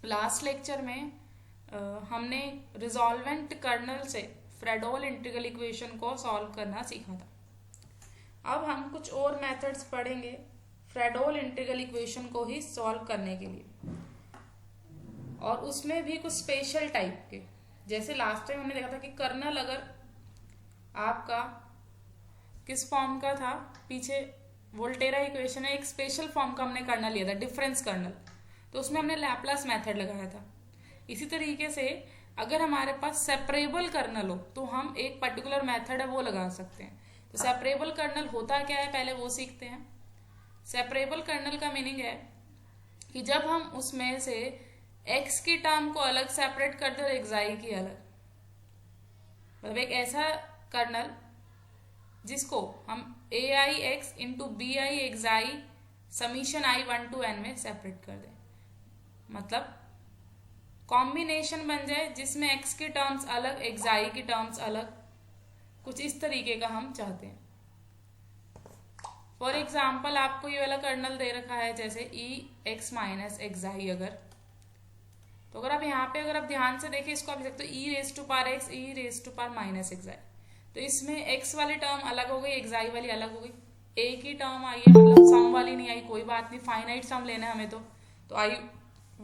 Last lecture में हमने रिजॉल्वेंट colonel से फ्रेडोल इंटीग्रल इक्वेशन को सॉल्व करना सीखा था। अब हम कुछ और मेथड्स पढ़ेंगे फ्रेडोल इंटीग्रल इक्वेशन को ही सॉल्व करने के लिए, और उसमें भी कुछ स्पेशल टाइप के। जैसे लास्ट टाइम हमने देखा था कि कर्नल अगर आपका किस फॉर्म का था, पीछे वोल्टेरा इक्वेशन है, एक स्पेशल फॉर्म का हमने कर्नल लिया था, डिफरेंस कर्नल, तो उसमें हमने लैपलास मेथड लगाया था। इसी तरीके से अगर हमारे पास सेपरेबल कर्नल हो तो हम एक पर्टिकुलर मेथड है वो लगा सकते हैं। तो सेपरेबल कर्नल होता क्या है पहले वो सीखते हैं। सेपरेबल कर्नल का मीनिंग है कि जब हम उसमें से x की टर्म को अलग सेपरेट कर दे और xi की अलग, मतलब एक ऐसा कर्नल जिसको हम aix into bi xi summation i1 to n में सेपरेट कर दें, मतलब कॉम्बिनेशन बन जाए जिसमें x की टर्म्स अलग xi की टर्म्स अलग, कुछ इस तरीके का हम चाहते हैं। फॉर एग्जाम्पल आपको ये वाला कर्नल दे रखा है जैसे ex माइनस xi, अगर तो अगर आप यहाँ पे अगर आप ध्यान से देखें इसको आप लिख सकते हो e raise to power x e raise to power minus xi। तो इसमें x वाली टर्म अलग हो गई, xi वाली अलग हो गई, a की टर्म आई है, मतलब सम वाली नहीं आई, कोई बात नहीं, फाइनाइट सम लेना है हमें तो आई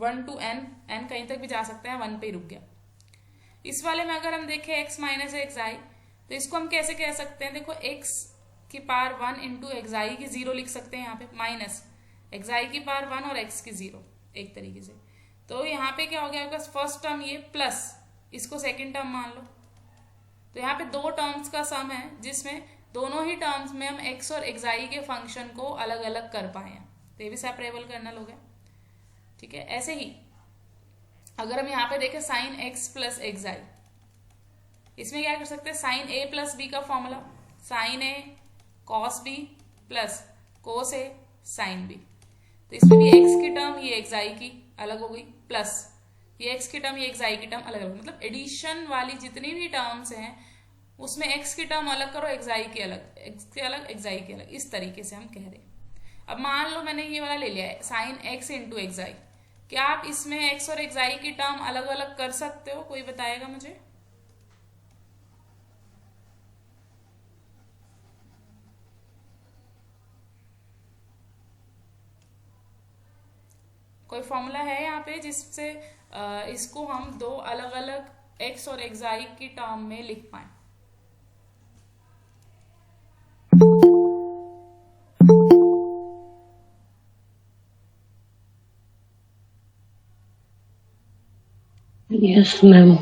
1 to n कहीं तक भी जा सकते हैं, 1 पे ही रुक गया। इस वाले में अगर हम देखें x माइनस xi, तो इसको हम कैसे कह सकते हैं, देखो x की पावर 1 इंटू xi की 0 लिख सकते हैं यहाँ पे, माइनस xi की पावर 1 और x की 0 एक तरीके से। तो यहाँ पे क्या हो गया आपका फर्स्ट टर्म ये प्लस इसको सेकंड टर्म मान लो, तो यहाँ पे दो टर्म्स का सम है जिसमें दोनों ही टर्म्स में हम x और xi के फंक्शन को अलग अलग कर पाए हैं, तो ये भी सेपरेबल कर्नल हो गया। ठीक है, ऐसे ही अगर हम यहाँ पे देखें साइन x प्लस xi, इसमें क्या कर सकते हैं, साइन a प्लस b का formula, sine a cos b plus cos a sine b, तो इसमें भी x की टर्म ये xi की अलग हो गई, प्लस ये x की टर्म ये xi की टर्म अलग हो गई, मतलब एडिशन वाली जितनी भी टर्म्स हैं उसमें x की टर्म अलग करो, xi की अलग, x की अलग xi की अलग, इस तरीके से हम कह रहे हैं। अब मान लो मैंने ये वाला ले लिया है साइन x इंटू xi, क्या आप इसमें x और xi की टर्म अलग अलग कर सकते हो, कोई बताएगा मुझे? कोई फॉर्मूला है यहाँ पे जिससे इसको हम दो अलग अलग x और xi की टर्म में लिख पाए? Yes ma'am.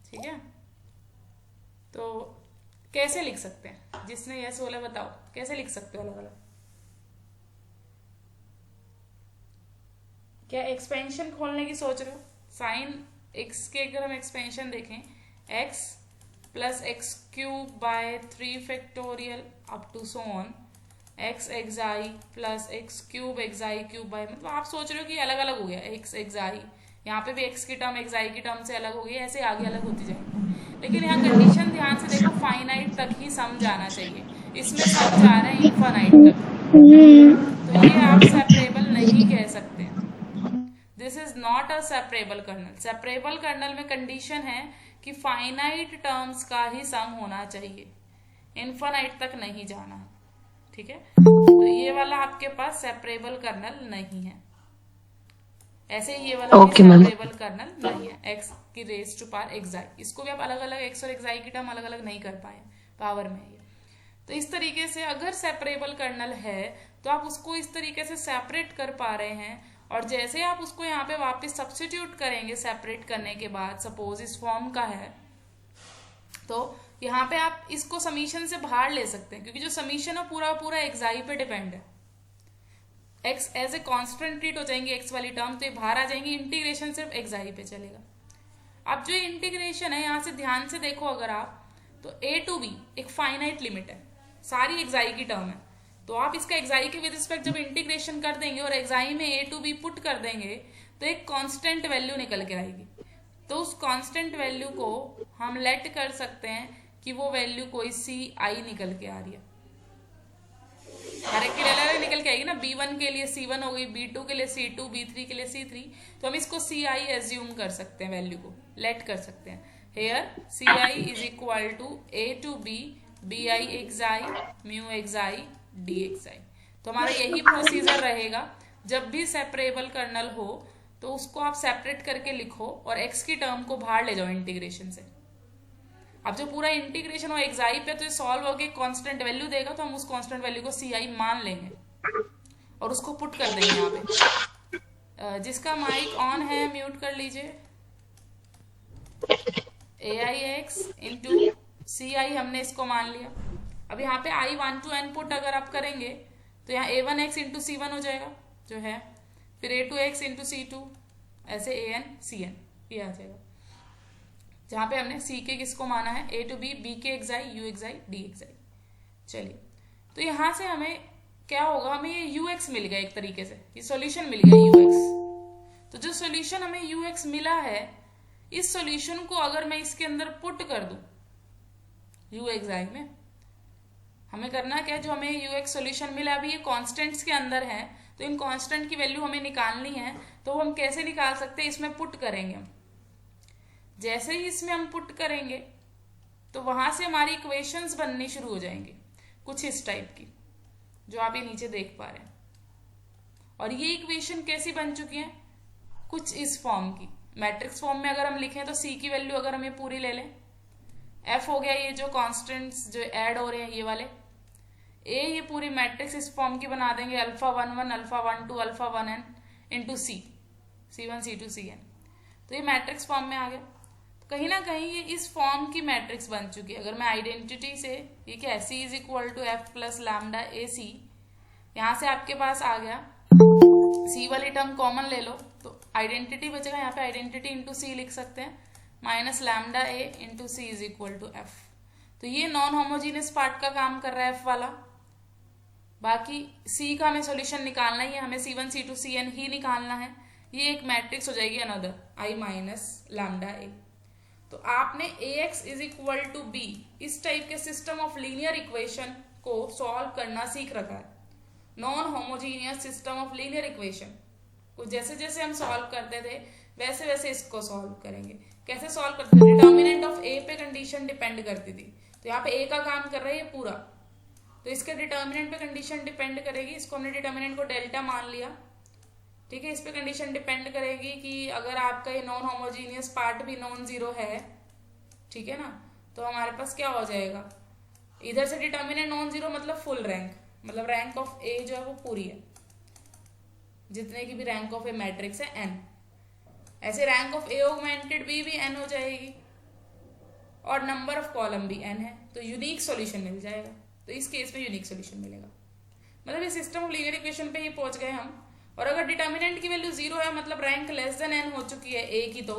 ठीक है, तो कैसे लिख सकते हैं, जिसने यस बोला बताओ कैसे लिख सकते हो अलग अलग? क्या एक्सपेंशन खोलने की सोच रहे हो? साइन x के अगर हम एक्सपेंशन देखें, x plus x cube by 3 factorial up to so on x xi plus x cube xi cube by, मतलब आप सोच रहे हो कि अलग अलग हो गया x xi, यहाँ पे भी x की टर्म xi की टर्म से अलग हो गई, ऐसे आगे अलग होती जाएगी। लेकिन यहाँ कंडीशन ध्यान से देखो, फाइनाइट तक ही सम जाना चाहिए, इसमें सम जा रहे हैं इनफाइनाइट तक, तो ये आप सेपरेबल नहीं कह सकते। This is not a separable colonel. Separable colonel में कंडीशन है कि फाइनाइट टर्म्स का ही सम होना चाहिए, इनफाइनाइट तक नहीं जाना। ठीक है, तो ये वाला आपके पास सेपरेबल कर्नल नहीं है, ऐसे ही ये वाला भी सेपरेबल कर्नल नहीं है, x की रेज टू पावर xi, इसको भी आप अलग अलग x और xi की टर्म अलग अलग नहीं कर पाए पावर में ये। तो इस तरीके से अगर सेपरेबल कर्नल है तो आप उसको इस तरीके से सेपरेट कर पा रहे हैं, और जैसे आप उसको यहाँ पे वापस सब्स्टिट्यूट करेंगे सेपरेट करने के बाद, सपोज इस फॉर्म का है तो यहाँ पे आप इसको समीशन से बाहर ले सकते हैं, क्योंकि जो समीशन है पूरा पूरा xi पे डिपेंड है, x as a constant treat हो जाएंगी x वाली टर्म, तो ये बाहर आ जाएंगी, इंटीग्रेशन सिर्फ xi पे चलेगा। अब जो इंटीग्रेशन है यहाँ से ध्यान से देखो अगर आप, तो a टू b एक फाइनाइट लिमिट है, सारी xi की टर्म है, तो आप इसका xi के विद रिस्पेक्ट जब इंटीग्रेशन कर देंगे और xi में a टू b पुट कर देंगे तो एक कांस्टेंट वैल्यू निकल के आएगी। तो उस कांस्टेंट वैल्यू को हम लेट कर सकते हैं कि वो वैल्यू कोई ci निकल के आ रही है। हर एक के लिए अलग निकल के आएगी ना, B1 के लिए C1 हो गई, B2 के लिए C2, B3 के लिए C3, तो हम इसको CI एज्यूम कर सकते हैं, वैल्यू को लेट कर सकते हैं। Here CI is equal to A to B BI xi mu xi dxi। तो हमारा यही प्रोसीजर रहेगा, जब भी सेपरेबल कर्नल हो तो उसको आप सेपरेट करके लिखो और x की टर्म को बाहर ले जाओ इंटीग्रेशन से। अब जो पूरा इंटीग्रेशन हो एक्साई पे, तो सॉल्व होके कांस्टेंट वैल्यू देगा, तो हम उस कांस्टेंट वैल्यू को CI मान लेंगे और उसको पुट कर देंगे यहाँ पे। जिसका माइक ऑन है म्यूट कर लीजिए। AIX इंटू CI हमने इसको मान लिया। अब यहाँ पे I1 to N पुट अगर आप करेंगे तो यहाँ A1X इंटू C1 हो जाएगा जो है, फिर A2X इंटू C2, ऐसे AN CN ये आ जाएगा, जहां पे हमने C के किसको माना है, A to B B के xi U xi D xi। चलिए, तो यहां से हमें क्या होगा, हमें ये UX मिल गया, एक तरीके से ये सॉल्यूशन मिल गया UX। तो जो सॉल्यूशन हमें UX मिला है, इस सॉल्यूशन को अगर मैं इसके अंदर पुट कर दूं U xi में, हमें करना क्या है, जो हमें UX सॉल्यूशन मिला, अभी ये कांस्टेंट्स के अंदर है, तो इन कांस्टेंट की वैल्यू हमें निकालनी है। तो हम कैसे निकाल सकते हैं, इसमें पुट करेंगे हम। जैसे ही इसमें हम पुट करेंगे तो वहां से हमारी इक्वेशंस बननी शुरू हो जाएंगी, कुछ इस टाइप की जो आप ये नीचे देख पा रहे हैं। और ये इक्वेशन कैसी बन चुकी है, कुछ इस फॉर्म की। मैट्रिक्स फॉर्म में अगर हम लिखें तो C की वैल्यू अगर हम ये पूरी ले लें, F हो गया ये जो कॉन्स्टेंट्स जो ऐड हो रहे हैं ये वाले, A ये पूरी मैट्रिक्स इस फॉर्म की बना देंगे, alpha 1 1 alpha 1 2 alpha 1 n into C C1 C2 Cn। तो ये मैट्रिक्स फॉर्म में आ गया। कहीं ना कहीं ये इस फॉर्म की मैट्रिक्स बन चुकी है। अगर मैं आइडेंटिटी से ये क्या है, C is equal to F plus lambda AC, यहां से आपके पास आ गया, C वाली टर्म कॉमन ले लो तो आइडेंटिटी बचेगा, यहाँ पे आइडेंटिटी इंटू C लिख सकते हैं, minus lambda A into C is equal to F। तो ये नॉन होमोजीनियस पार्ट का काम कर रहा है F वाला। बाकी C का हमें सॉल्यूशन निकालना ही है, हमें C1 C2 Cn ही निकालना है। ये एक मैट्रिक्स हो जाएगी another I minus lambda A। तो आपने AX is equal to B इस टाइप के सिस्टम ऑफ लीनियर इक्वेशन को सॉल्व करना सीख रखा है। Non homogeneous system of linear equation को जैसे जैसे हम सॉल्व करते थे वैसे वैसे इसको सॉल्व करेंगे। कैसे सॉल्व करते थे, डिटर्मिनेंट ऑफ A पे कंडीशन डिपेंड करती थी, तो यहाँ पे A का काम कर रहा है ये पूरा, तो इसके डिटर्मिनेंट पे कंडीशन डिपेंड करेगी। इसको हमने डिटर्मिनेंट को डेल्टा मान लिया, ठीक है। इस पे कंडीशन डिपेंड करेगी कि अगर आपका ये नॉन होमोजीनियस पार्ट भी नॉन जीरो है, ठीक है ना, तो हमारे पास क्या हो जाएगा, इधर से डिटर्मिनेंट नॉन जीरो मतलब फुल रैंक, मतलब रैंक ऑफ A जो है वो पूरी है, जितने की भी रैंक ऑफ ए मैट्रिक्स है n। ऐसे rank of A augmented B भी n हो जाएगी और नंबर ऑफ कॉलम भी n है, तो यूनिक सॉल्यूशन मिल जाएगा। तो इस केस में यूनिक सॉल्यूशन मिलेगा, मतलब इस सिस्टम ऑफ लीनियर इक्वेशन पे ही पहुंच गए हम। और अगर डिटर्मिनेंट की वैल्यू 0 है मतलब रैंक लेस देन n हो चुकी है A की, तो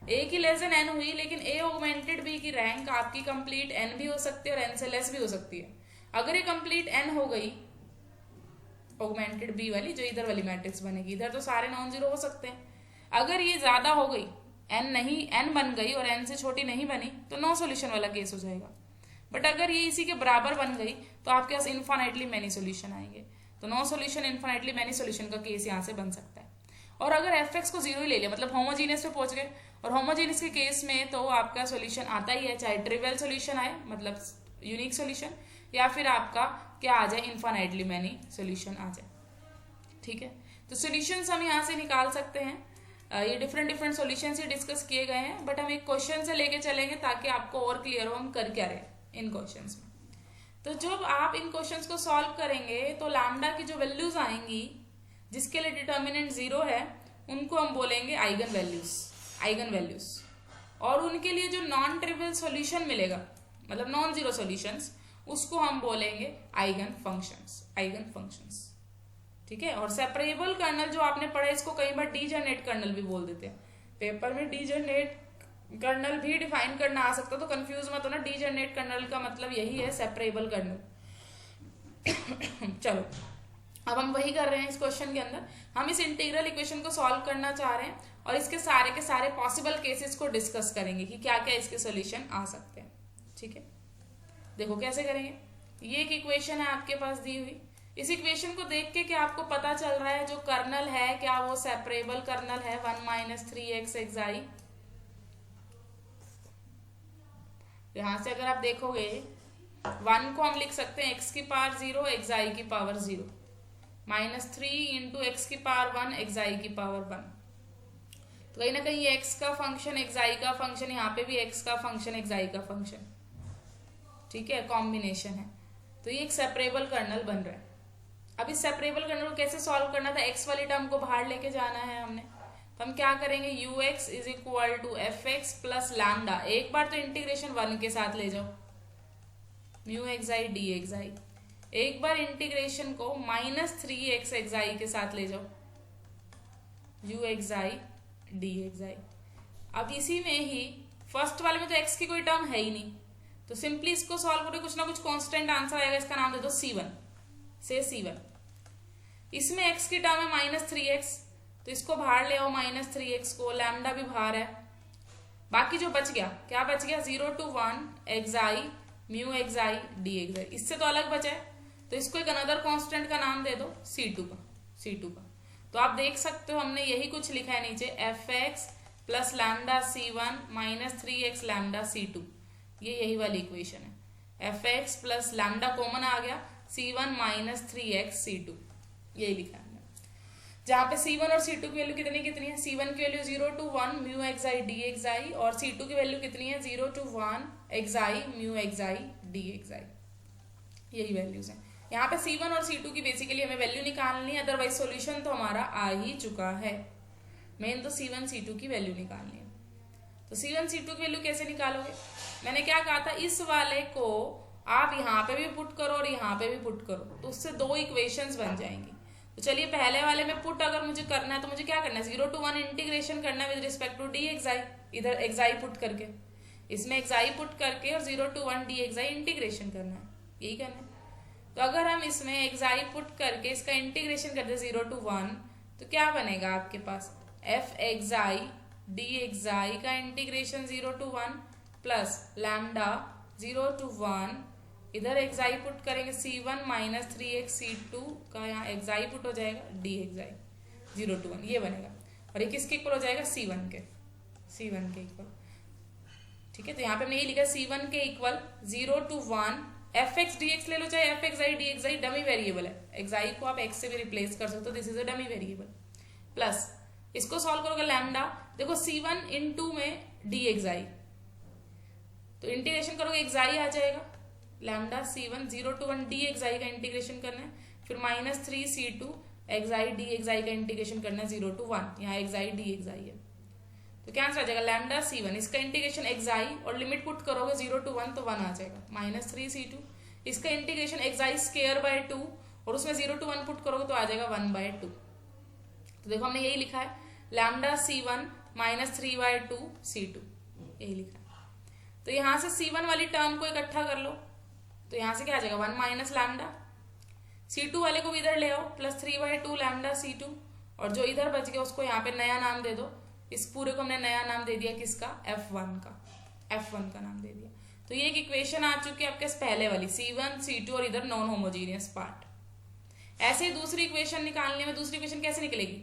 A की लेस देन n हुई, लेकिन A ऑगमेंटेड B की रैंक आपकी कंप्लीट n भी हो सकती है और n से लेस भी हो सकती है। अगर ये कंप्लीट n हो गई ऑगमेंटेड B वाली, जो इधर वाली मैट्रिक्स बनेगी, इधर तो सारे नॉन जीरो हो सकते हैं। अगर ये ज्यादा हो गई, n बन गई और n से छोटी नहीं बनी, तो नो सॉल्यूशन वाला केस हो जाएगा। बट अगर ये इसी के बराबर बन गई तो आपके पास इन्फाइनाइटली मैनी सॉल्यूशन आएंगे, तो no solution infinitely many solution का केस यहाँ से बन सकता है। और अगर fx को 0 ही ले लिया, मतलब होमोजीनियस पे पहुंच गए, और होमोजीनियस के केस में तो आपका सॉल्यूशन आता ही है, चाहे ट्रिवियल सॉल्यूशन आए मतलब यूनिक सॉल्यूशन, या फिर आपका क्या आ जाए, इन्फाइनाइटली मैनी सॉल्यूशन आ जाए, ठीक है। तो सॉल्यूशंस हम यहाँ से निकाल सकते हैं। ये डिफरेंट सॉल्यूशंस ही डिस्कस किए गए हैं, बट हम एक क्वेश्चन से लेके चलेंगे ताकि आपको और क्लियर हो हम कर क्या रहे इन क्वेश्चंस में। तो जब आप इन क्वेश्चंस को सॉल्व करेंगे तो लैम्डा की जो वैल्यूज आएंगी जिसके लिए डिटर्मिनेंट 0 है, उनको हम बोलेंगे आइगन वैल्यूज। और उनके लिए जो नॉन ट्रिवियल सॉल्यूशन मिलेगा, मतलब नॉन जीरो सॉल्यूशंस, उसको हम बोलेंगे आइगन फंक्शंस, ठीक है। और सेपरेबल कर्नल जो आपने पढ़ा, इसको कई बार डीजनरेट कर्नल भी बोल देते हैं पेपर में। डीजनरेट कर्नल भी डिफाइन करना आ सकता है, तो कंफ्यूज मत होना, डीजनरेट कर्नल का मतलब यही है सेपरेबल कर्नल। चलो, अब हम वही कर रहे हैं इस क्वेश्चन के अंदर। हम इस इंटीग्रल इक्वेशन को सॉल्व करना चाह रहे हैं और इसके सारे पॉसिबल केसेस को डिस्कस करेंगे कि क्या क्या इसके सॉल्यूशन आ सकते हैं, ठीक है। देखो कैसे करेंगे। ये एक इक्वेशन है आपके पास दी हुई, इस इक्वेशन को देख के क्या आपको पता चल रहा है जो कर्नल है क्या वो सेपरेबल कर्नल है 1 माइनस 3x xi। यहां से अगर आप देखोगे 1 को हम लिख सकते हैं x की पावर 0 xi की पावर 0 माइनस 3 इंटू एक्स की पावर 1 xi की पावर 1। तो कहीं ना कहीं ये x का फंक्शन xi का फंक्शन, यहाँ पे भी x का फंक्शन xi का फंक्शन, ठीक है, कॉम्बिनेशन है। तो ये एक सेपरेबल कर्नल बन रहा है। अब इस सेपरेबल कर्नल को कैसे सॉल्व करना था, x वाली टर्म को बाहर लेके जाना है हमने। तो हम क्या करेंगे, ux is equal to F x plus lambda, एक बार तो इंटीग्रेशन 1 के साथ ले जाओ, म्यू xi डी xi, एक बार इंटीग्रेशन को माइनस 3x xi के साथ ले जाओ, u xi डी xi। अब इसी में ही फर्स्ट वाले में तो x की कोई टर्म है ही नहीं, तो सिंपली इसको सॉल्व करो, कुछ ना कुछ कांस्टेंट आंसर आएगा, इसका नाम दे दो c1 से c1। इसमें x की टर्म है माइनस 3x, तो इसको बाहर ले आओ माइनस 3x को, लैम्डा भी बाहर है। बाकी जो बच गया, क्या बच गया, 0 to 1 xi mu xi D xi, इससे तो अलग बचा है, तो इसको एक अनदर कांस्टेंट का नाम दे दो c2 का। तो आप देख सकते हो हमने यही कुछ लिखा है नीचे, f x plus lambda c1 minus 3x lambda c2, ये यही वाली इक्वेशन है। F x plus lambda common आ गया, c1 माइनस 3x c2, यही लिखा है हमने। जहां पे c1 और c2 की वैल्यू कितनी कितनी है, c1 की value 0 to 1 mu xi D xi, और c2 की वैल्यू कितनी है, 0 to 1 xi mu xi D xi, यही वैल्यूज हैं। यहाँ पे c1 और c2 की बेसिकली हमें वैल्यू निकालनी है, अदरवाइज सॉल्यूशन तो हमारा आ ही चुका है। मेन तो c1 c2 की वैल्यू निकालनी है। तो c1 c2 की वैल्यू कैसे निकालोगे, मैंने क्या कहा था, इस वाले को आप यहाँ पे भी पुट करो और यहाँ पे भी पुट करो, तो उससे दो इक्वेशंस बन जाएंगी। तो चलिए पहले वाले में पुट अगर मुझे करना है तो मुझे क्या करना है, 0 to 1 इंटीग्रेशन करना है with respect to d xi, इधर xi पुट करके, इसमें xi पुट करके और 0 to 1 डी xi इंटीग्रेशन करना है, यही करना है। तो अगर हम इसमें xi पुट करके इसका इंटीग्रेशन करते 0 to 1, तो क्या बनेगा आपके पास, एफ xi डी xi का integration 0 to 1 plus lambda 0 to 1, इधर xi पुट करेंगे c1 माइनस 3x c2 का, यहाँ xi पुट हो जाएगा डी xi 0 to 1, ये बनेगा। और ये किसके इक्वल हो जाएगा, c1 के इक्वल, ठीक है। तो यहाँ पे हमने ये लिखा c1 के equal 0 to 1 F x D x ले लो, चाहे F xi D xi dummy variable है, xi को आप x से भी रिप्लेस कर सकते हो, this is a dummy variable, plus इसको सॉल्व करोगे लैम्डा, देखो c1 into में डी xi, तो इंटीग्रेशन करोगे xi आ जाएगा, lambda c1 0 to 1 D xi का इंटीग्रेशन करना है, फिर minus 3 c2 xi D xi का इंटीग्रेशन करना है 0 to 1, यहाँ xi डी xi है, तो क्या आंसर आ जाएगा, लैम्डा c1, इसका इंटीग्रेशन xi और लिमिट पुट करोगे 0 to 1 तो 1 आ जाएगा, माइनस 3 c2, इसका इंटीग्रेशन xi स्क्वायर बाय 2 और उसमें 0 to 1 पुट करोगे तो आ जाएगा 1 by 2। तो देखो हमने यही लिखा है, lambda c1 minus 3 by 2 c2, यही लिखा है। तो यहां से c1 वाली टर्म को इकट्ठा कर लो, तो यहां से क्या आ जाएगा 1 माइनस लैम्डा, c2 वाले को भी इधर ले आओ, प्लस 3 by 2 लैम्डा c2, और जो इधर बच गया उसको यहाँ पे नया नाम दे दो, इस पूरे को हमने नया नाम दे दिया किसका, f1 का नाम दे दिया। तो ये एक इक्वेशन आ चुकी है आपके पहले वाली, c1 c2 और इधर नॉन होमोजीनियस पार्ट। ऐसे ही दूसरी इक्वेशन निकालने में, दूसरी इक्वेशन कैसे निकलेगी,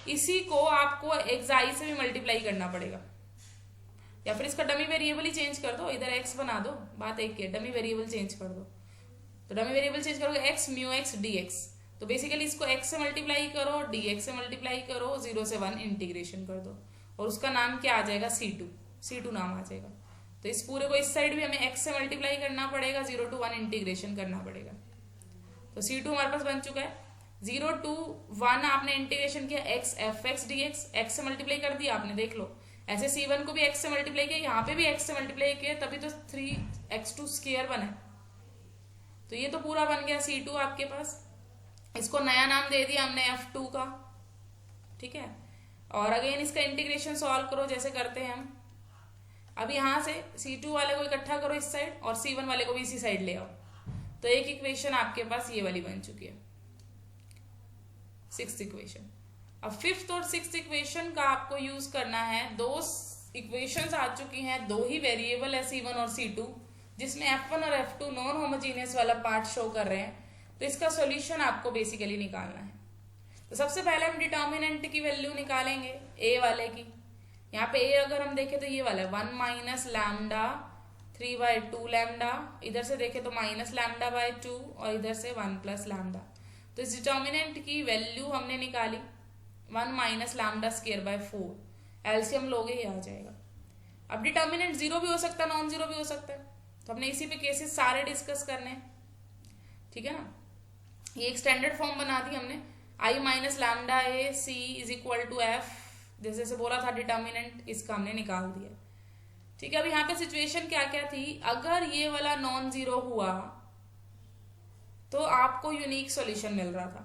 इसी को आपको xi से भी मल्टीप्लाई करना पड़ेगा, या फिर इसका डमी वेरिएबल ही चेंज कर दो, इधर x बना दो, बात एक है, डमी वेरिएबल चेंज कर दो। तो डमी वेरिएबल चेंज करोगे x म्यू x dx, तो बेसिकली इसको x से मल्टीप्लाई करो, dx से मल्टीप्लाई करो, 0 से 1 इंटीग्रेशन कर दो, और उसका नाम क्या आ जाएगा, c2 नाम आ जाएगा। तो इस पूरे को इस साइड भी हमें x से मल्टीप्लाई करना पड़ेगा, 0 to 1 इंटीग्रेशन करना पड़ेगा। तो c2 हमारे पास बन चुका है, 0 to 1 आपने इंटीग्रेशन किया x F x D x से मल्टीप्लाई कर दिया आपने, देख लो, ऐसे c1 को भी x से मल्टीप्लाई किया, यहाँ पे भी x से मल्टीप्लाई किया, तभी तो 3x2 स्क्वायर बना। तो ये तो पूरा बन गया c2 आपके पास, इसको नया नाम दे दिया हमने f2 का, ठीक है। और अगेन इसका इंटीग्रेशन सॉल्व करो जैसे करते हैं हम। अब यहां से c2 वाले को इकट्ठा करो इस साइड, और c1 वाले को भी इसी साइड ले आओ, तो एक इक्वेशन आपके पास ये वाली बन चुकी है, 6th इक्वेशन। अब 5th और 6th इक्वेशन का आपको यूज करना है, दो इक्वेशंस आ चुकी हैं, दो ही वेरिएबल है c1 और c2, जिसमें f1 और f2 नॉन होमोजीनियस वाला पार्ट शो कर रहे हैं। तो इसका सॉल्यूशन आपको बेसिकली निकालना है। तो सबसे पहले हम डिटर्मिनेंट की वैल्यू निकालेंगे ए वाले की। यहाँ पे ए अगर हम देखें तो ये वाला है 1 माइनस लैम्डा 3/2 लैम्डा, इधर से देखें तो माइनस लैम्डा बाय 2 और इधर से 1 प्लस लैम्डा। तो इस डिटर्मिनेंट की वैल्यू हमने निकाली 1 minus lambda square by 4, LCM लोगे ये आ जाएगा। अब डिटर्मिनेंट जीरो भी हो सकता है, नॉन जीरो भी हो सकता है, तो हमने इसी पे केसेस सारे डिस्कस करने हैं, ठीक है ना। ये एक स्टैंडर्ड फॉर्म बना दी हमने, I minus lambda A C is equal to F, जैसे बोला था डिटर्मिनेंट, इसका हमने निकाल दिया, ठीक है। अब यहाँ पे सिचुएशन क्या क्या थी, अगर ये वाला नॉन जीरो हुआ तो आपको यूनिक सॉल्यूशन मिल रहा था।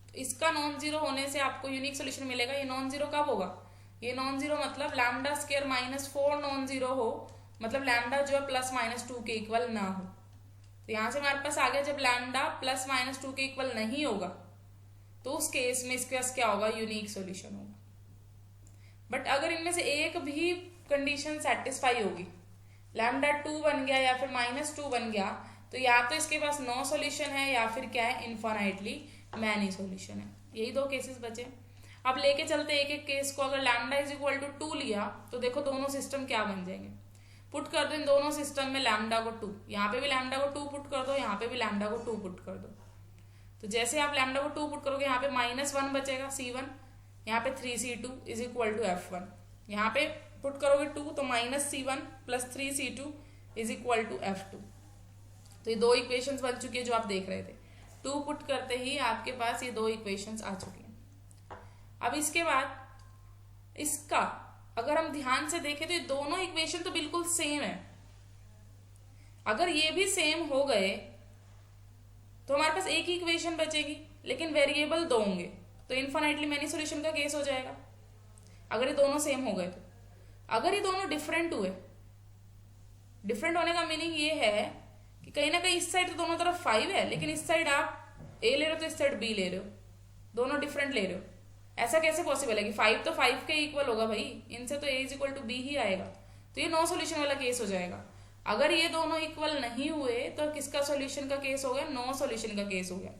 तो इसका नॉन जीरो होने से आपको यूनिक सॉल्यूशन मिलेगा। ये नॉन जीरो कब होगा, ये नॉन जीरो मतलब लैम्डा स्क्वायर -4 नॉन जीरो हो, मतलब लैम्डा जो है +-2 के इक्वल ना हो। तो यहां से हमारे पास आ गया, जब लैम्डा +-2 के इक्वल नहीं होगा तो उस केस में इसके पास क्या होगा, यूनिक सॉल्यूशन होगा। बट अगर इनमें से एक भी कंडीशन सेटिस्फाई होगी, लैम्डा 2 बन गया या फिर -2 बन गया, तो या तो इसके पास नो सॉल्यूशन है या फिर क्या है, इनफाइनाइटली मैनी सॉल्यूशन है। यही दो केसेस बचे। अब लेके चलते एक एक केस को। अगर लैम्डा इज इक्वल टू 2 लिया तो देखो दोनों सिस्टम क्या बन जाएंगे, पुट कर दो इन दोनों सिस्टम में लैम्डा को 2, यहाँ पे भी लैम्डा को 2 पुट कर दो, यहाँ पे भी लैम्डा को 2 पुट कर दो। तो जैसे आप लैम्डा को 2 पुट करोगे, यहाँ पे -1 बचेगा C1, यहाँ पे 3C2 is equal to F1, यहाँ पे पुट करोगे 2 तो -C1 + 3C2 is equal to F2। तो ये दो इक्वेशंस बन चुकी है जो आप देख रहे थे। 2 पुट करते ही आपके पास ये दो इक्वेशंस आ चुकी हैं। अब इसके बाद इसका अगर हम ध्यान से देखें तो ये दोनों इक्वेशन तो बिल्कुल सेम है। अगर ये भी सेम हो गए तो हमारे पास एक ही इक्वेशन बचेगी, लेकिन वेरिएबल दो होंगे, तो इनफाइनाइटली मैनी सॉल्यूशन का केस हो जाएगा अगर ये दोनों सेम हो गए। तो अगर ये दोनों डिफरेंट हुए, डिफरेंट होने का मीनिंग ये है कि कहीं ना कहीं इस साइड तो दोनों तरफ 5 है, लेकिन इस साइड आप ए ले रहे हो तो इस साइड बी ले रहे हो, दोनों डिफरेंट ले रहे हो। ऐसा कैसे पॉसिबल है कि 5 तो 5 के इक्वल होगा भाई, इनसे तो a is equal to b ही आएगा, तो ये नो सॉल्यूशन वाला केस हो जाएगा। अगर ये दोनों इक्वल नहीं हुए तो किसका सॉल्यूशन का केस हो गया, नो सॉल्यूशन का केस हो गया।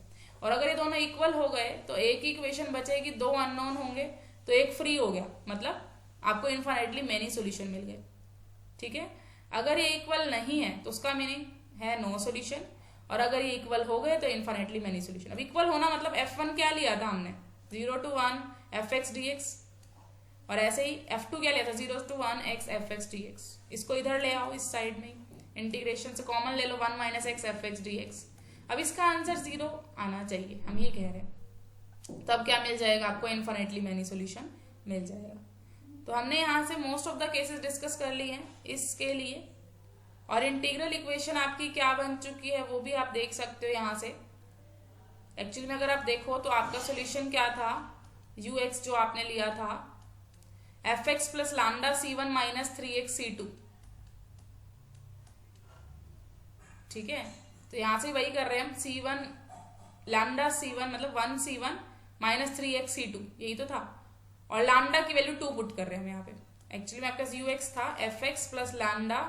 और अगर ये दोनों इक्वल हो गए तो एक ही इक्वेशन बचेगी, दो अननोन होंगे तो एक फ्री हो गया, मतलब आपको इनफाइनाइटली मेनी सॉल्यूशन मिल गए, ठीक है। अगर ये इक्वल नहीं है तो उसका मीनिंग है नो सॉल्यूशन, और अगर ये इक्वल हो गए तो इनफाइनाइटली मेनी सॉल्यूशन। अब इक्वल होना मतलब F1 क्या लिया था हमने, 0 to 1 fx dx, और ऐसे ही F2 क्या लिया था, 0 to 1 x fx dx। इसको इधर ले आओ, इस साइड में इंटीग्रेशन से कॉमन ले लो, 1 - x fx dx। अब इसका आंसर 0 आना चाहिए, हम ये कह रहे हैं। तब क्या मिल जाएगा आपको, इनफाइनाइटली मैनी सॉल्यूशन मिल जाएगा। तो हमने यहाँ से most of the cases discuss कर लिए हैं इसके लिए, और इंटीग्रल इक्वेशन आपकी क्या बन चुकी है वो भी आप देख सकते हो यहाँ से। एक्चुअली में अगर आप देखो तो आपका सॉल्यूशन क्या था, ux जो आपने लिया था fx + lambda C1 - 3x C2, ठीक है। तो यहां से वही कर रहे हैं हम, C1 लैम्डा C1 मतलब 1C1 - 3x C2, यही तो था, और लैम्डा की वैल्यू 2 पुट कर रहे हैं हम यहाँ पे। एक्चुअली में आपका ux था fx + लैम्डा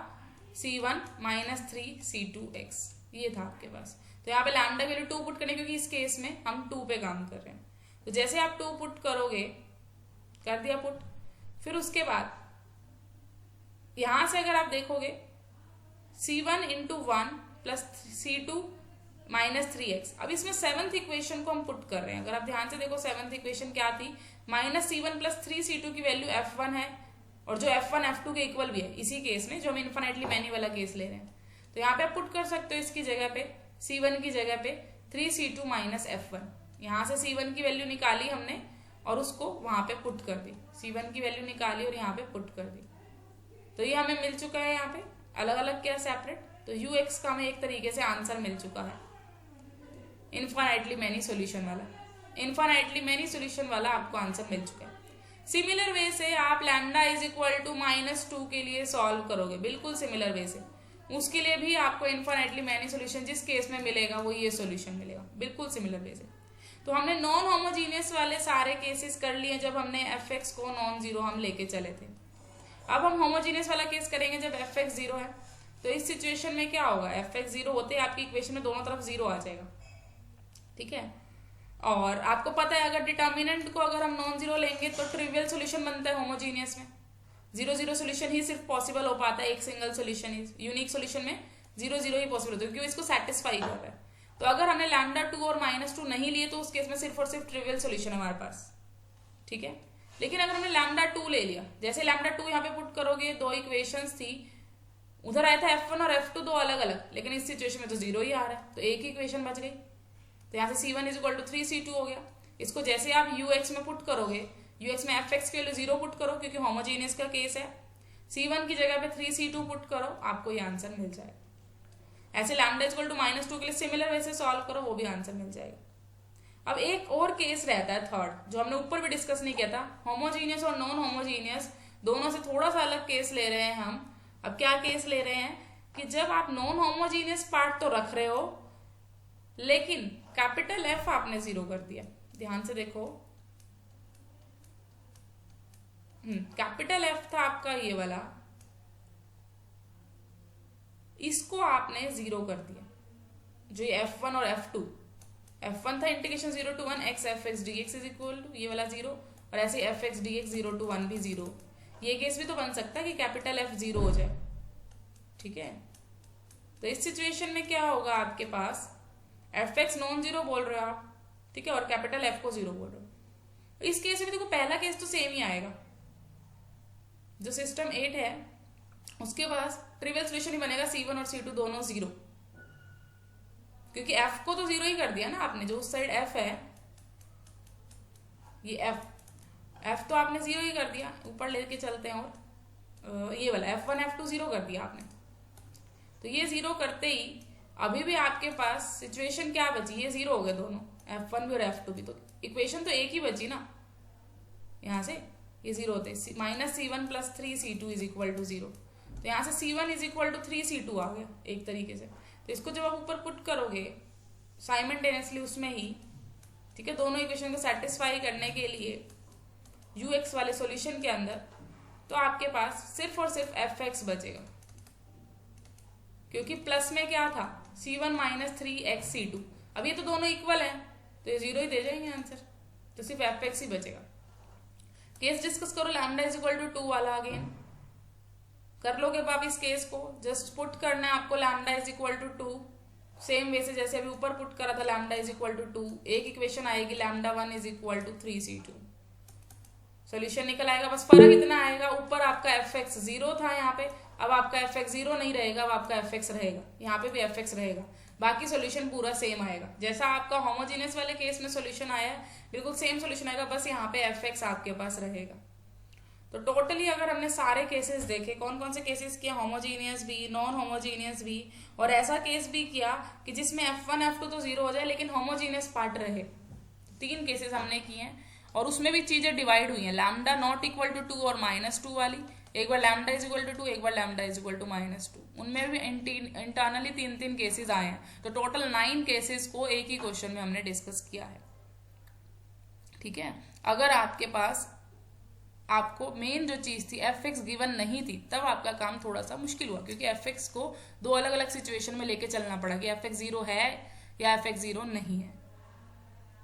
C1 - 3C2x, ये था आपके पास। तो यहाँ पे लैम्डा की वैल्यू 2 पुट करने, क्योंकि इस केस में हम 2 पे काम कर रहे हैं। तो जैसे आप 2 पुट करोगे, कर दिया पुट, फिर उसके बाद यहां से अगर आप देखोगे C1 × 1 + C2 - 3x। अब इसमें 7th इक्वेशन को हम पुट कर रहे हैं। अगर आप ध्यान से देखो 7th इक्वेशन क्या थी, -C1 + 3C2 की वैल्यू F1 है, और जो F1 F2 के इक्वल भी है इसी केस में, जो हम इनफाइनाइटली मैनी वाला केस ले रहे हैं। तो यहाँ पे आप पुट कर सकते हो इसकी जगह पे, C1 की जगह पे 3C2 - F1। यहाँ से C1 की वैल्यू निकाली हमने और उसको वहां पे पुट कर दी, C1 की वैल्यू निकाली और यहाँ पे पुट कर दी। तो ये हमें मिल चुका है यहाँ पे अलग अलग क्या सेपरेट। तो ux का हमें एक तरीके से आंसर मिल चुका है, इनफाइनाइटली मैनी सॉल्यूशन वाला। इनफाइनाइटली मैनी सॉल्यूशन वाला आपको आंसर मिल चुका है। सिमिलर वे से आप लैम्डा इज इक्वल टू -2 के लिए सॉल्व करोगे, बिल्कुल सिमिलर वे से, उसके लिए भी आपको इनफाइनाइटली मैनी सॉल्यूशन जिस केस में मिलेगा वो ये सॉल्यूशन मिलेगा, बिल्कुल सिमिलर वे से। तो हमने नॉन होमोजीनियस वाले सारे केसेस कर लिए जब हमने fx को नॉन जीरो हम लेके चले थे। अब हम होमोजीनियस वाला केस करेंगे जब fx 0 है। तो इस सिचुएशन में क्या होगा, fx 0 होते आपकी इक्वेशन में दोनों तरफ 0 आ जाएगा, ठीक है। और आपको पता है अगर डिटर्मिनेंट को अगर हम नॉन जीरो लेंगे तो ट्रिवियल सोल्यूशन बनता है होमोजीनियस में। जीरो जीरो सोल्यूशन ही सिर्फ पॉसिबल हो पाता है, एक सिंगल सोल्यूशन ही, यूनिक सोल्यूशन में जीरो जीरो ही पॉसिबल होता है क्योंकि इसको सेटिस्फाई कर रहा है। तो अगर हमने लैम्डा 2 और -2 नहीं लिए तो उस केस में सिर्फ और सिर्फ ट्रिवियल सोल्यूशन है हमारे पास, ठीक है। लेकिन अगर हमने लैम्डा 2 ले लिया, जैसे लैम्डा 2 यहाँ पे पुट करोगे, दो इक्वेशंस थी, उधर आया था F1 और F2 दो अलग अलग, लेकिन इस सिचुएशन में तो जीरो ही आ रहा है, तो एक ही इक्वेशन बच गई। तो यहाँ से C1 = 3C2 हो गया। इसको जैसे आप UX में पुट करोगे, UX में FX के लिए 0 पुट करो क्योंकि होमोजीनियस का केस है, C1 की जगह पे 3C2 पुट करो, आपको ये आंसर मिल जाएगा। ऐसे लैम्डा =-2 के लिए सिमिलर वे से सॉल्व करो, वो भी आंसर मिल जाएगा। अब एक और केस रहता है थर्ड, जो हमने ऊपर भी डिस्कस नहीं किया था, होमोजीनियस और नॉन होमोजीनियस दोनों से थोड़ा सा अलग केस ले रहे हैं हम। अब क्या केस ले रहे हैं कि जब आप नॉन होमोजीनियस पार्ट तो रख रहे हो लेकिन कैपिटल F आपने 0 कर दिया। ध्यान से देखो, कैपिटल F था आपका ये वाला, इसको आपने 0 कर दिया, जो ये F1 और F2, F1 था integration 0 to 1 x fx dx is equal to ये वाला 0, और ऐसे fx dx 0 to 1 भी 0। ये केस भी तो बन सकता है कि कैपिटल F 0 हो जाए, ठीक है। तो इस सिचुएशन में क्या होगा, आपके पास fx नॉन जीरो बोल रहे हो आप, ठीक है, और कैपिटल F को 0 बोल रहे हो। इस केस में देखो पहला केस तो सेम ही आएगा, जो सिस्टम 8 है उसके पास ट्रिवियल सोल्यूशन ही बनेगा, C1 और C2 दोनों 0, क्योंकि F को तो 0 ही कर दिया ना आपने, जो उस साइड F है, ये F तो आपने 0 ही कर दिया। ऊपर लेके चलते हैं और ये वाला F1 F2 0 कर दिया आपने, तो ये 0 करते ही अभी भी आपके पास सिचुएशन क्या बची, ये 0 हो गए दोनों, F1 भी और F2 भी, तो इक्वेशन तो एक ही बची ना, यहाँ से ये 0 होते -C1 + 3C2 = 0। तो यहाँ से C1 = 3C2 आ गया एक तरीके से। तो इसको जब आप ऊपर पुट करोगे साइमल्टेनियसली उसमें ही, ठीक है, दोनों इक्वेशन को सेटिस्फाई करने के लिए UX वाले सॉल्यूशन के अंदर, तो आपके पास सिर्फ और सिर्फ FX बचेगा, क्योंकि प्लस में क्या था C1 - 3xC2। अब ये तो दोनों इक्वल हैं तो ये 0 ही दे जाएंगे आंसर, तो सिर्फ FX ही बचेगा। केस डिस्कस करो लैम्डा = 2 वाला, अगेन कर लोगे आप इस केस को, जस्ट पुट करना है आपको लैम्डा = 2, सेम वे से जैसे अभी ऊपर पुट करा था लैम्डा = 2, एक इक्वेशन आएगी लैम्डा 1 = 3C2, सोल्यूशन निकल आएगा। बस फर्क इतना आएगा, ऊपर आपका FX 0 था यहाँ पे, अब आपका FX 0 नहीं रहेगा, अब आपका FX रहेगा, यहाँ पे भी FX रहेगा, बाकी सोल्यूशन पूरा सेम आएगा। जैसा आपका होमोजीनियस वाले केस में सोल्यूशन आया है बिल्कुल सेम सोल्यूशन आएगा, बस यहाँ पे FX आपके पास रहेगा। तो टोटली अगर हमने सारे केसेस देखे, कौन कौन से केसेस किया, होमोजीनियस भी, नॉन होमोजीनियस भी, और ऐसा केस भी किया कि जिसमें F1 F2 तो 0 हो जाए लेकिन होमोजीनियस पार्ट रहे, 3 केसेस हमने किए हैं। और उसमें भी चीजें डिवाइड हुई हैं, लैम्डा नॉट इक्वल टू 2 और -2 वाली, एक बार लैम्डा = 2, एक बार लैम्डा = -2, उनमें भी इंटरनली 3 केसेस आए हैं। तो टोटल 9 केसेस को एक ही क्वेश्चन में हमने डिस्कस किया है, ठीक है। अगर आपके पास आपको मेन जो चीज थी FX गिवन नहीं थी, तब आपका काम थोड़ा सा मुश्किल हुआ, क्योंकि FX को दो अलग अलग सिचुएशन में लेके चलना पड़ा कि FX 0 है या FX 0 नहीं है,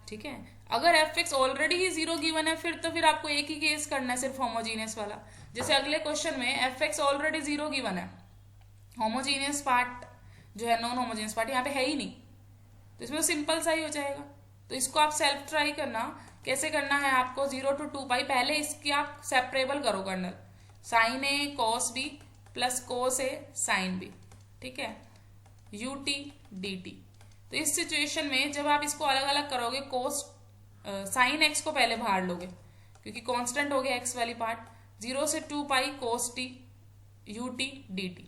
ठीक है। अगर FX ऑलरेडी ही 0 गिवन है फिर आपको एक ही केस करना है, सिर्फ होमोजीनियस वाला। जैसे अगले क्वेश्चन में FX ऑलरेडी 0 गिवन है, होमोजीनियस पार्ट जो है, नॉन होमोजीनियस पार्ट यहाँ पे है ही नहीं, तो इसमें सिंपल सा ही हो जाएगा। तो इसको आप सेल्फ ट्राई करना, कैसे करना है आपको, 0 to 2π, पहले इसकी आप सेपरेबल करो colonel, sin A cos B + cos A sin B, ठीक है, ut dt। तो इस सिचुएशन में जब आप इसको अलग अलग करोगे, cos sin x को पहले बाहर लोगे क्योंकि कांस्टेंट हो गया x वाली पार्ट, 0 से 2π cos t ut dt,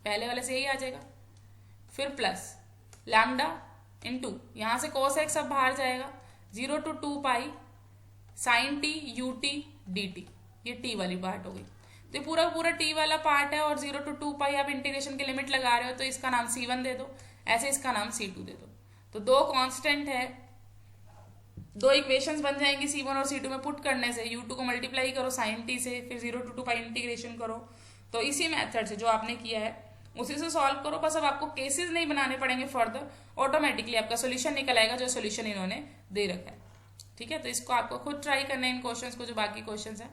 पहले वाले से यही आ जाएगा। फिर प्लस लैम्डा इंटू यहां से cos x अब बाहर जाएगा, 0 to 2π sin t ut dt, ये t वाली पार्ट हो गई। तो पूरा t वाला पार्ट है और 0 to 2π आप इंटीग्रेशन की लिमिट लगा रहे हो, तो इसका नाम C1 दे दो, ऐसे इसका नाम C2 दे दो। तो दो कांस्टेंट है, दो इक्वेशंस बन जाएंगी C1 और C2 में पुट करने से, U2 को मल्टीप्लाई करो sin t से, फिर 0 to 2π इंटीग्रेशन करो। तो इसी मेथड से जो आपने किया है उसी से सॉल्व करो, बस अब आपको केसेस नहीं बनाने पड़ेंगे फर्दर, ऑटोमेटिकली आपका सोल्यूशन निकल आएगा जो सोल्यूशन इन्होंने दे रखा है। ठीक है, तो इसको आपको खुद ट्राई करना है इन क्वेश्चंस को, जो बाकी क्वेश्चंस हैं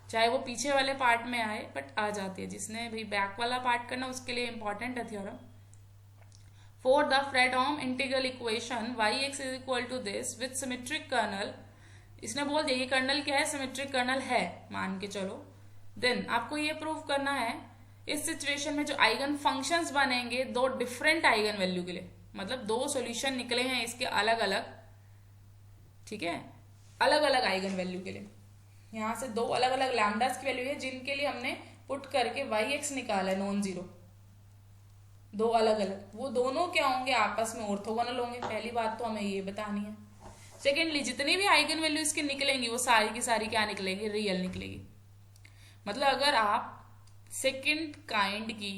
चाहे वो पीछे वाले पार्ट में आए बट आ जाती है। जिसने भाई बैक वाला पार्ट करना उसके लिए इंपॉर्टेंट है theorem. For the Fredholm integral equation y(x) is equal to this with symmetric kernel, इसने बोल दिया ये कर्नल क्या है, सिमेट्रिक कर्नल है मान के चलो। देन आपको ये प्रूव करना है इस सिचुएशन में जो आइगन फंक्शंस बनेंगे दो डिफरेंट आइगन वैल्यू के लिए, मतलब दो सॉल्यूशन निकले हैं इसके अलग अलग, ठीक है, अलग अलग आइगन वैल्यू के लिए। यहां से दो अलग अलग लैम्डास की वैल्यू है जिनके लिए हमने पुट करके y(x) निकाला है नॉन जीरो, दो अलग अलग, वो दोनों क्या होंगे, आपस में ऑर्थोगोनल होंगे। पहली बात तो हमें ये बतानी है। सेकेंडली जितनी भी आइगन वैल्यू इसकी निकलेंगी वो सारी की सारी क्या निकलेगी, रियल निकलेगी। मतलब अगर आप सेकेंड काइंड की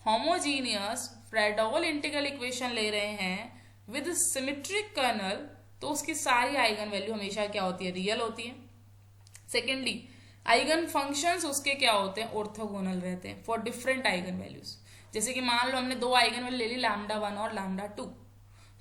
होमोजीनियस फ्रेडहोल इंटीग्रल इक्वेशन ले रहे हैं विद सिमेट्रिक कर्नल, तो उसकी सारी आइगन वैल्यू हमेशा क्या होती है, रियल होती है। सेकेंडली आइगन फंक्शंस उसके क्या होते हैं, ऑर्थोगोनल रहते हैं फॉर डिफरेंट आइगन वैल्यूज। जैसे कि मान लो हमने दो आइगन वैल्यू ले ली λ1 और λ2,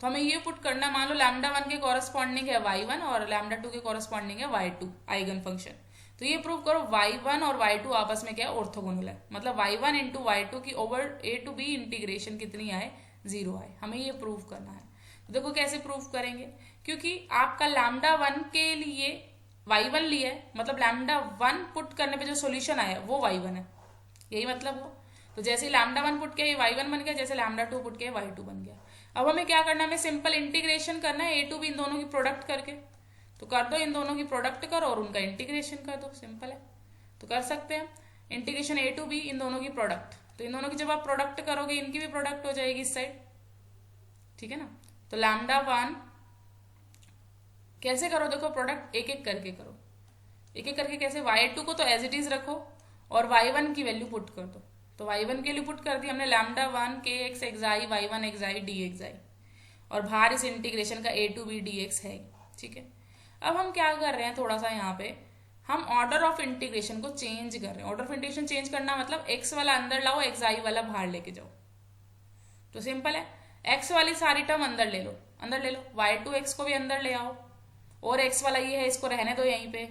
तो हमें ये पुट करना, मान लो λ1 के कॉरस्पॉन्डिंग है y1 और λ2 के कॉरस्पॉन्डिंग है y2 आइगन फंक्शन। तो ये प्रूव करो y1 और y2 आपस में क्या है, ऑर्थोगोनल है। मतलब y1 इंटू y2 की over a to b integration कितनी आए, 0 आए। हमें ये प्रूव करना है। तो देखो कैसे प्रूव करेंगे, क्योंकि आपका λ1 के लिए y1 लिया है, मतलब λ1 पुट करने पे जो सोल्यूशन आया वो y1 है, यही मतलब हो। तो जैसे λ1 पुट किया ये y1 बन गया, जैसे λ2 पुट किया y2 बन गया। अब हमें क्या करना है, हमें सिंपल इंटीग्रेशन करना है a टू b इन दोनों की प्रोडक्ट करके। तो कर दो, इन दोनों की प्रोडक्ट करो और उनका इंटीग्रेशन कर दो, सिंपल है। तो कर सकते हैं इंटीग्रेशन a टू b इन दोनों की प्रोडक्ट। तो इन दोनों की जब आप प्रोडक्ट करोगे इनकी भी प्रोडक्ट हो जाएगी इस साइड, ठीक है ना। तो λ1 कैसे करो, देखो प्रोडक्ट एक एक करके करो, एक एक करके कैसे, y2 को तो एज इट इज रखो और y1 की वैल्यू पुट कर दो। तो y1 के लिए पुट कर दी हमने λ1 kx xi y1 xi dxi, और बाहर इस इंटीग्रेशन का a टू b dx है, ठीक है। अब हम क्या कर रहे हैं, थोड़ा सा यहाँ पे हम ऑर्डर ऑफ इंटीग्रेशन को चेंज कर रहे हैं। ऑर्डर ऑफ इंटीग्रेशन चेंज करना मतलब x वाला अंदर लाओ, xi वाला बाहर लेके जाओ। तो सिंपल है, x वाली सारी टर्म अंदर ले लो, अंदर ले लो, y2x को भी अंदर ले आओ, और x वाला ये है इसको रहने दो यहीं पे,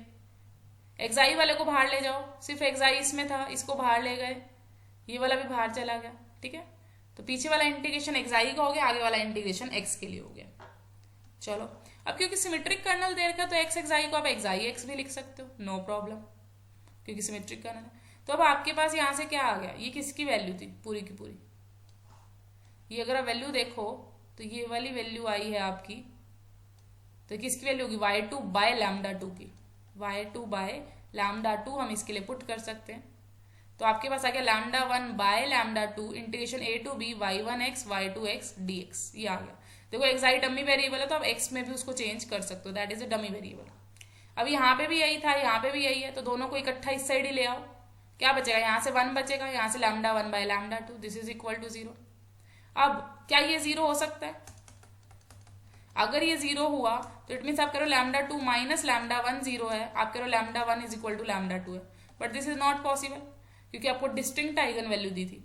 xi वाले को बाहर ले जाओ, सिर्फ xi इसमें था इसको बाहर ले गए, ये वाला भी बाहर चला गया, ठीक है। तो पीछे वाला इंटीग्रेशन xi का हो गया, आगे वाला इंटीग्रेशन x के लिए हो गया। चलो अब क्योंकि सिमेट्रिक कर्नल दे रखा तो x xi को आप xi भी लिख सकते हो, नो प्रॉब्लम, क्योंकि सिमेट्रिक कर्नल है। तो अब आपके पास यहाँ से क्या आ गया, ये किसकी वैल्यू थी, पूरी की पूरी, ये अगर आप वैल्यू देखो तो ये वाली वैल्यू आई है आपकी, तो किसकी वैल्यू होगी, y2 बाय λ2 की, y2 बाय λ2 हम इसके लिए पुट कर सकते हैं। तो आपके पास आ गया λ1 by λ2 integration a to b y1x y2x dx, ये आ गया। देखो xi डमी वेरिएबल है तो आप x में भी उसको चेंज कर सकते हो, that is a dummy variable. अब यहाँ पे भी यही था, यहाँ पे भी यही है, तो दोनों को इकट्ठा इस साइड ही ले आओ, क्या बचेगा, यहाँ से 1 बचेगा, यहाँ से λ1 by λ2, this is equal to 0। अब क्या ये 0 हो सकता है, अगर ये 0 हुआ तो इट मीन्स आप करो λ2 माइनस λ1 0 है, आप करो λ1 इज इक्वल टू λ2 है, but this is not possible क्योंकि आपको डिस्टिंक्ट आइगन वैल्यू दी थी।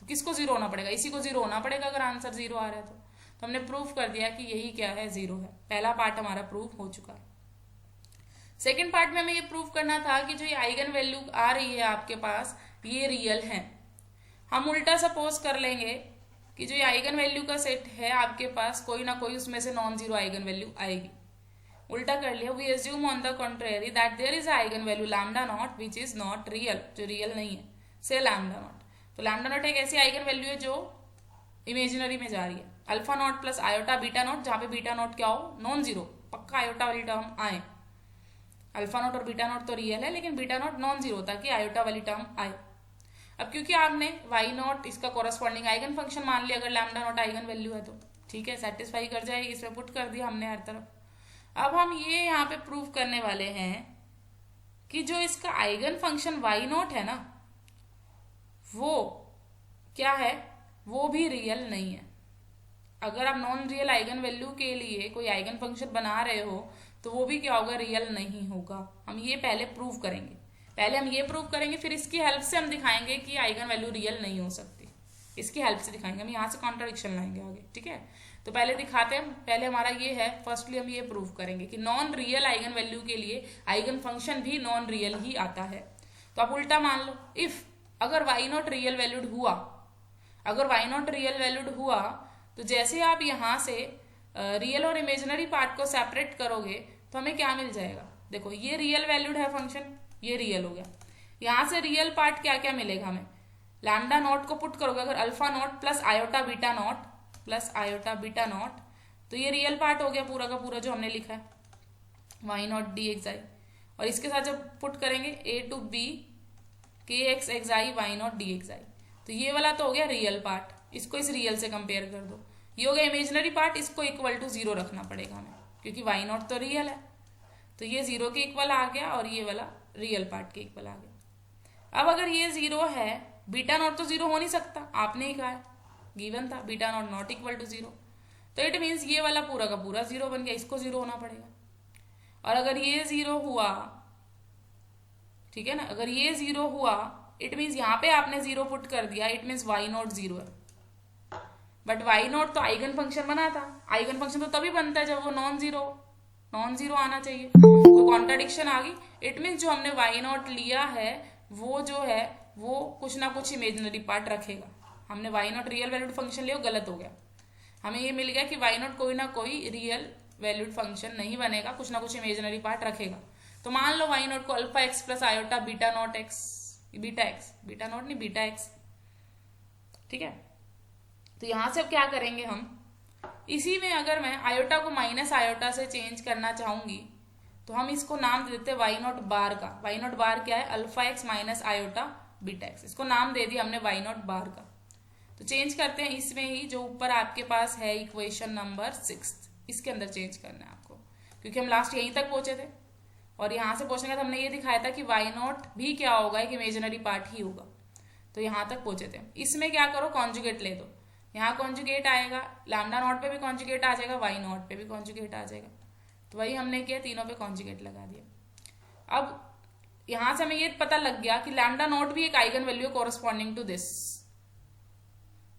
तो किसको 0 होना पड़ेगा, इसी को 0 होना पड़ेगा अगर आंसर 0 आ रहा है तो हमने प्रूफ कर दिया कि यही क्या है, 0 है। पहला पार्ट हमारा प्रूफ हो चुका है। सेकेंड पार्ट में हमें ये प्रूफ करना था कि जो ये आइगन वैल्यू आ रही है आपके पास ये रियल है। हम उल्टा सपोज कर लेंगे कि जो ये आइगन वैल्यू का सेट है आपके पास, कोई ना कोई उसमें से नॉन जीरो आइगन वैल्यू आएगी। उल्टा कर लिया, we assume on the contrary that there is eigen value lambda not which is not real, जो रियल नहीं है, से लैम्डा नॉट। तो लैम्डा नॉट एक ऐसी आइगन वैल्यू है जो इमेजिनरी में जा रही है, alpha not plus iota beta not, जहां पे बीटा नॉट क्या हो, नॉन जीरो, पक्का आयोटा वाली टर्म आए। अल्फा नॉट और बीटा नॉट तो रियल है लेकिन बीटा नॉट नॉन जीरो ताकि आयोटा वाली टर्म आए। अब क्योंकि आपने वाई नॉट इसका कॉरस्पॉन्डिंग आइगन फंक्शन मान लिया, अगर लैम्डा नॉट आइगन वैल्यू है तो ठीक है, सेटिस्फाई कर जाएगी, इसमें पुट कर दिया हमने हर तरफ। अब हम ये यहाँ पे प्रूव करने वाले हैं कि जो इसका आइगन फंक्शन वाई नॉट है ना, वो क्या है, वो भी रियल नहीं है। अगर आप नॉन रियल आइगन वैल्यू के लिए कोई आइगन फंक्शन बना रहे हो तो वो भी क्या होगा, रियल नहीं होगा। हम ये पहले प्रूव करेंगे, पहले हम ये प्रूव करेंगे, फिर इसकी हेल्प से हम दिखाएंगे कि आइगन वैल्यू रियल नहीं हो सकती। इसकी हेल्प से दिखाएंगे हम, यहाँ से कॉन्ट्राडिक्शन लाएंगे आगे, ठीक है। तो पहले दिखाते हैं, पहले हमारा ये है, फर्स्टली हम ये प्रूव करेंगे कि नॉन रियल आइगन वैल्यू के लिए आइगन फंक्शन भी नॉन रियल ही आता है। तो आप उल्टा मान लो, इफ अगर वाई नॉट रियल वैल्यूड हुआ, अगर वाई नॉट रियल वैल्यूड हुआ तो जैसे आप यहाँ से रियल और इमेजिनरी पार्ट को सेपरेट करोगे तो हमें क्या मिल जाएगा। देखो ये रियल वैल्यूड है फंक्शन, ये रियल हो गया। यहाँ से रियल पार्ट क्या क्या मिलेगा हमें, लैम्डा नॉट को पुट करोगे अगर alpha not plus iota beta not plus iota beta not, तो ये रियल पार्ट हो गया पूरा का पूरा जो हमने लिखा है y naught d x i. और इसके साथ जब पुट करेंगे ए टू बी के x x i y naught d x i, तो ये वाला तो हो गया रियल पार्ट, इसको इस रियल से कंपेयर कर दो। ये हो गया इमेजिनरी पार्ट, इसको इक्वल टू 0 रखना पड़ेगा हमें क्योंकि वाई नॉट तो रियल है, तो ये 0 के इक्वल आ गया और ये वाला रियल पार्ट के इक्वल आ गया। अब अगर ये 0 है, बीटा नॉट तो 0 हो नहीं सकता, आपने ही कहा है, गिवन था beta not not equal to 0, तो इट मीन्स ये वाला पूरा का पूरा 0 बन गया, इसको 0 होना पड़ेगा। और अगर ये 0 हुआ, ठीक है ना, अगर ये 0 हुआ इट मीन्स यहाँ पे आपने 0 पुट कर दिया, इट मीन्स वाई नॉट 0 है। बट वाई नॉट तो आइगन फंक्शन बना था, आइगन फंक्शन तो तभी बनता है जब वो नॉन जीरो आना चाहिए, तो कॉन्ट्राडिक्शन आ गई। इट मीन्स जो हमने वाई नॉट लिया है वो जो है वो कुछ ना कुछ इमेजिनरी पार्ट रखेगा। हमने y not real valued function लिया, गलत हो गया, हमें ये मिल गया कि वाई नॉट कोई ना कोई रियल वैल्यूड फंक्शन नहीं बनेगा, कुछ ना कुछ इमेजिनरी पार्ट रखेगा। तो मान लो वाई नॉट को alpha x plus iota beta not x, beta not नहीं बीटा एक्स, ठीक है। तो यहां से अब क्या करेंगे हम, इसी में अगर मैं आयोटा को माइनस आयोटा से चेंज करना चाहूंगी तो हम इसको नाम दे देते हैं वाई नॉट बार का। वाई नॉट बार क्या है, alpha x minus iota beta x, इसको नाम दे दिया हमने वाई नॉट बार का। तो चेंज करते हैं इसमें ही, जो ऊपर आपके पास है इक्वेशन नंबर 6, इसके अंदर चेंज करना है आपको, क्योंकि हम लास्ट यहीं तक पहुंचे थे और यहां से पहुंचने का हमने ये दिखाया था कि वाई नॉट भी क्या होगा, एक इमेजिनरी पार्ट ही होगा, तो यहां तक पहुंचे थे। इसमें क्या करो, कॉन्जुगेट ले दो, यहाँ कॉन्जुगेट आएगा, लैम्डा नॉट पे भी कॉन्जुगेट आ जाएगा, वाई नॉट पे भी कॉन्जुगेट आ जाएगा, तो वही हमने किया, तीनों पे कॉन्जुगेट लगा दिया। अब यहां से हमें ये पता लग गया कि लैम्डा नॉट भी एक eigen value corresponding to this,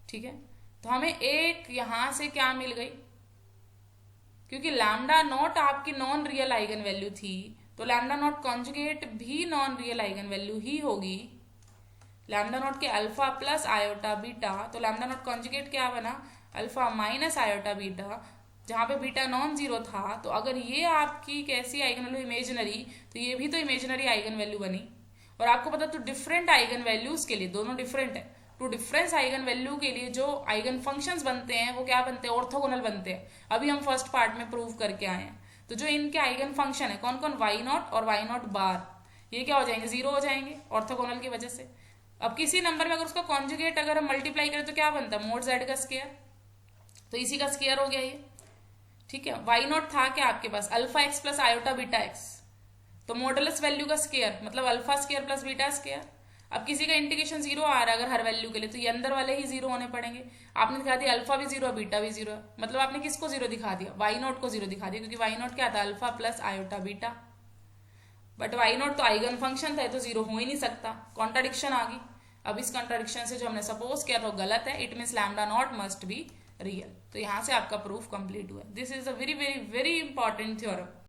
ठीक है। तो हमें एक यहां से क्या मिल गई, क्योंकि लैम्डा नॉट आपकी नॉन रियल आइगन वैल्यू थी, तो लैम्डा नॉट कॉन्जुगेट भी नॉन रियल आइगन वैल्यू ही होगी। लैम्डा नॉट के अल्फा प्लस आयोटा बीटा, तो लैम्डा नॉट कॉन्जुगेट क्या बना, अल्फा माइनस आयोटा बीटा, जहां पे बीटा नॉन जीरो था। तो अगर ये आपकी कैसी आइगन वैल्यू, इमेजिनरी, तो ये भी तो इमेजिनरी आइगन वैल्यू बनी। और आपको पता तो डिफरेंट आइगन वैल्यूज के लिए, दोनों डिफरेंट है, टू डिफरेंस आइगन वैल्यू के लिए जो आइगन फंक्शंस बनते हैं वो क्या बनते हैं, ऑर्थोगोनल बनते हैं। अभी हम फर्स्ट पार्ट में प्रूव करके आए हैं। तो जो इनके आइगन फंक्शन है कौन कौन, वाई नॉट और वाई नॉट बार, ये क्या हो जाएंगे, 0 हो जाएंगे ऑर्थोगोनल की वजह से। अब किसी नंबर में अगर उसका कॉन्जुगेट अगर हम मल्टीप्लाई करें तो क्या बनता है, मोड जेड का स्क्वायर, तो इसी का स्क्वायर हो गया ये, ठीक है। वाई नॉट था क्या आपके पास, alpha x plus iota beta x, तो मॉडुलस वैल्यू का स्क्वायर मतलब alpha square plus beta square. अब किसी का इंटीग्रेशन 0 आ रहा है अगर हर वैल्यू के लिए, तो ये अंदर वाले ही 0 होने पड़ेंगे। आपने दिखा दिया अल्फा भी 0 है बीटा भी 0 है, मतलब आपने किसको 0 दिखा दिया, वाई नॉट को 0 दिखा दिया, क्योंकि वाई नॉट क्या था, alpha plus iota beta. But why not तो आइगन फंक्शन था, तो 0 हो ही नहीं सकता, कॉन्ट्राडिक्शन आ गई। अब इस कॉन्ट्राडिक्शन से जो हमने सपोज किया था वो गलत है, it means lambda naught must be real. तो यहां से आपका प्रूफ कंप्लीट हुआ। This is a very very very important theorem.